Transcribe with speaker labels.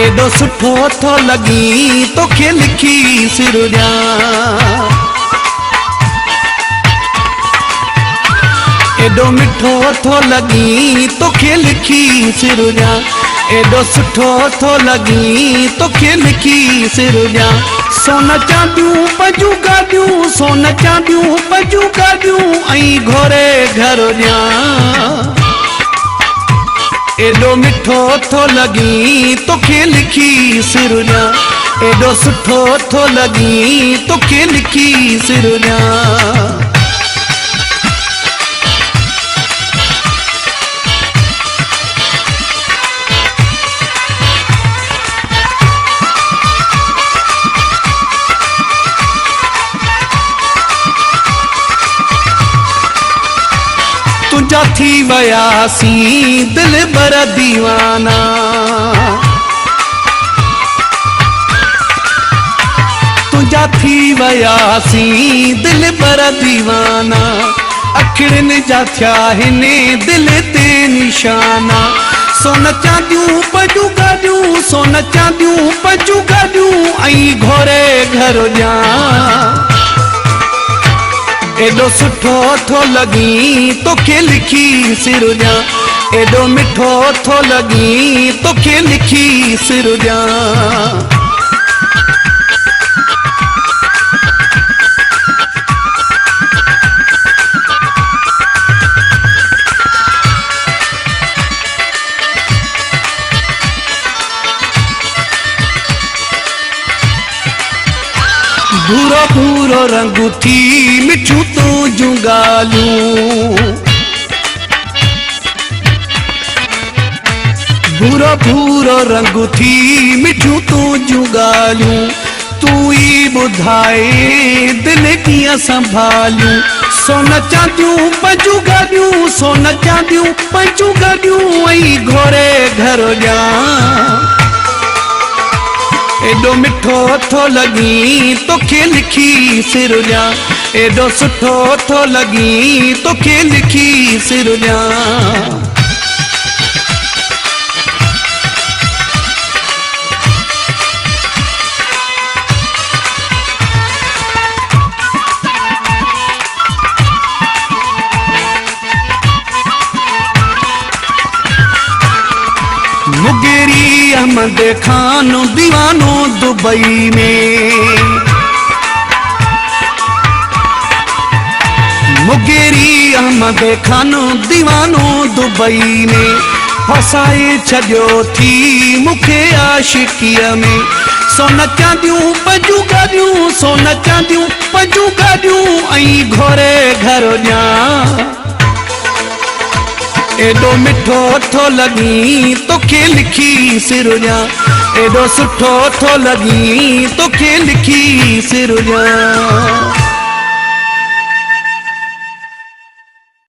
Speaker 1: एडो सुठो थो लगी तोखे लिखी सिरजा एडो मिठो थो लगी तोखे लिखी सिरजा एडो सुठो थो लगी तोखे लिखी सिरजा सोन चांदियूं पंजूं गाॾियूं सोन चांदियूं पंजूं गाॾियूं ऐं घोरे घर ॼा एडो मिठो थो लगी तोखे लिखी सिरजा एडो सुठो थो लगी तोखे लिखी सिरजा तुझा थी वयासी दिल बर दीवाना तुझा थी वयासी दिल बर दीवाना अखिड़न जा थिया हिने दिल ते निशाना सोन चांदियूं पंजूं गाॾियूं सोन चांदियूं पंजूं गाॾियूं ऐं घोरे घर ॼा एडो सुठो थो लगी तोखे लिखी सिरजा एडो मिठो थो लगी तोखे लिखी सिरजा भूरो भूरो रंग थी मिठू तुझूं ॻाल्हियूं भूरो भूरो रंग थी मिठू तुझूं ॻाल्हियूं तू ई ॿुधाए दिल कीअं संभालियूं सोन चांदियूं पंजूं गाॾियूं सोन चांदियूं पंजूं गाॾियूं ऐं घोरे घर ॼा एडो मिठो थो लगी तोखे लिखी सिरजा एडो सुठो थो लगी तोखे लिखी सिरजा मुगेरी अहमद खान दीवानो दुबई में मुगेरी अहमद खान दीवानो दुबई में फसाए छॾियो थी मूंखे आशिकीअ में सोन चांदियूं पंजूं गाॾियूं सोन चांदियूं पंजूं गाॾियूं ऐं घोरे घर ॼा एडो मिठो थो लगी तोखे लिखी सिरजा एडो सुठो थो लगी तोखे लिखी सिरजा